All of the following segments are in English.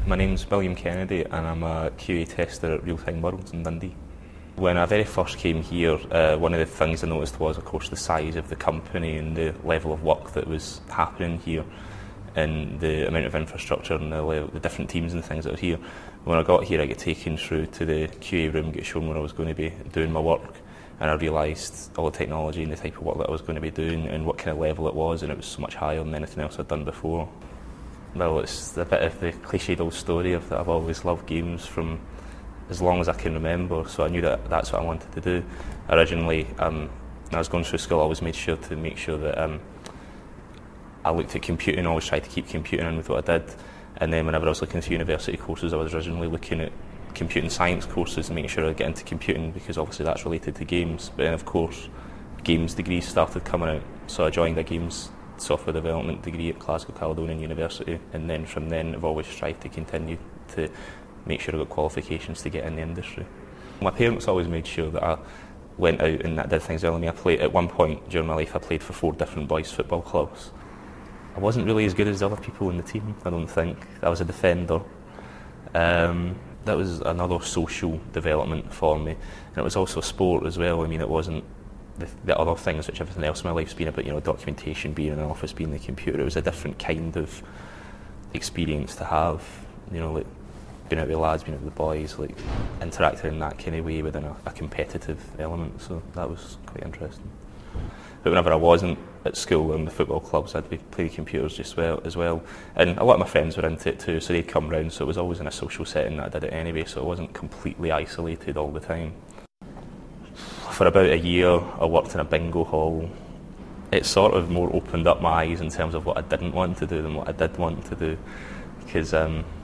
My name's William Kennedy and I'm a QA tester at Real Time Worlds in Dundee. When I very first came here, one of the things I noticed was, of course, the size of the company and the level of work that was happening here, and the amount of infrastructure and the different teams and things that were here. When I got here, I got taken through to the QA room, got shown where I was going to be doing my work, and I realised all the technology and the type of work that I was going to be doing and what kind of level it was, and it was so much higher than anything else I'd done before. Well, it's a bit of the cliched old story of that I've always loved games from as long as I can remember, so I knew that that's what I wanted to do. Originally, when I was going through school, I always made sure that I looked at computing, always tried to keep computing in with what I did, and then whenever I was looking into university courses, I was originally looking at computing science courses and making sure I'd get into computing because obviously that's related to games. But then of course, games degrees started coming out, so I joined a games software development degree at Glasgow Caledonian University, and then from then I've always tried to continue to make sure I got qualifications to get in the industry. My parents always made sure that I went out and I did things early. At one point during my life I played for 4 different boys football clubs. I wasn't really as good as the other people in the team, I don't think. I was a defender. That was another social development for me, and it was also sport as well. I mean, it wasn't the other things which everything else in my life's been about, documentation, being in an office, being in the computer. It was a different kind of experience to have, like being out with the lads, being out with the boys, like interacting in that kind of way within a competitive element, so that was quite interesting. But whenever I wasn't at school and the football clubs, I'd be playing computers as well. And a lot of my friends were into it too, so they'd come round, so it was always in a social setting that I did it anyway, so it wasn't completely isolated all the time. For about a year, I worked in a bingo hall. It sort of more opened up my eyes in terms of what I didn't want to do than what I did want to do, because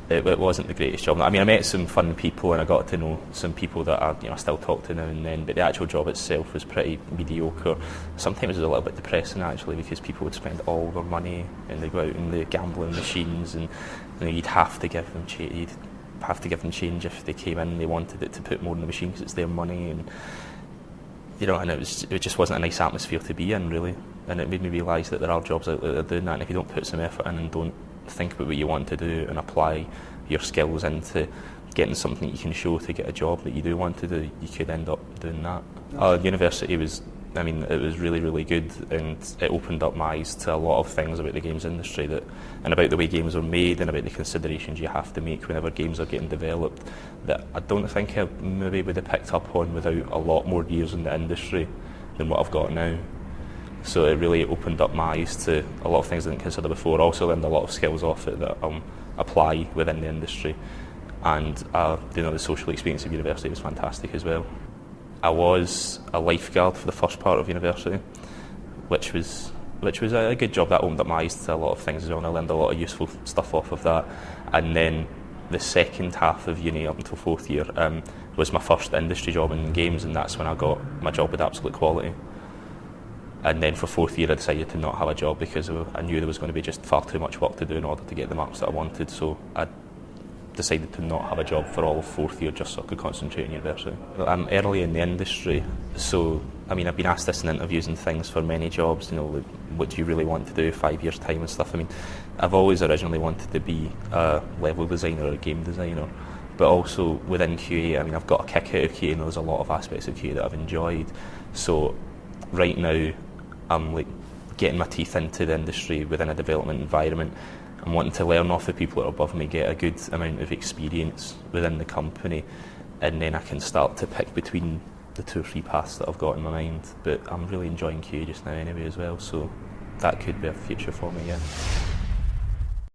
it wasn't the greatest job. I mean, I met some fun people and I got to know some people that I still talk to now and then, but the actual job itself was pretty mediocre. Sometimes it was a little bit depressing actually, because people would spend all their money and they'd go out in the gambling machines, and you'd have to give them change if they came in and they wanted it to put more in the machine because it's their money, and it just wasn't a nice atmosphere to be in really, and it made me realise that there are jobs out there that are doing that, and if you don't put some effort in and don't think about what you want to do and apply your skills into getting something you can show to get a job that you do want to do, you could end up doing that. University was really, really good, and it opened up my eyes to a lot of things about the games industry and about the way games are made and about the considerations you have to make whenever games are getting developed that I don't think I maybe would have picked up on without a lot more years in the industry than what I've got now. So it really opened up my eyes to a lot of things I didn't consider before. Also learned a lot of skills off it that apply within the industry, and the social experience of university was fantastic as well. I was a lifeguard for the first part of university, which was a good job. That opened up my eyes to a lot of things as well, and I learned a lot of useful stuff off of that. And then the second half of uni up until 4th year was my first industry job in games, and that's when I got my job with Absolute Quality. And then for 4th year I decided to not have a job because I knew there was going to be just far too much work to do in order to get the marks that I wanted, so I decided to not have a job for all of 4th year just so I could concentrate on university. I'm early in the industry, so I've been asked this in interviews and things for many jobs, like, what do you really want to do 5 years time and stuff. I've always originally wanted to be a level designer or a game designer, but also within QA, I've got a kick out of QA, and there's a lot of aspects of QA that I've enjoyed. So right now I'm getting my teeth into the industry within a development environment. I'm wanting to learn off the people that are above me, get a good amount of experience within the company, and then I can start to pick between the 2 or 3 paths that I've got in my mind. But I'm really enjoying QA just now anyway as well, so that could be a future for me, yeah.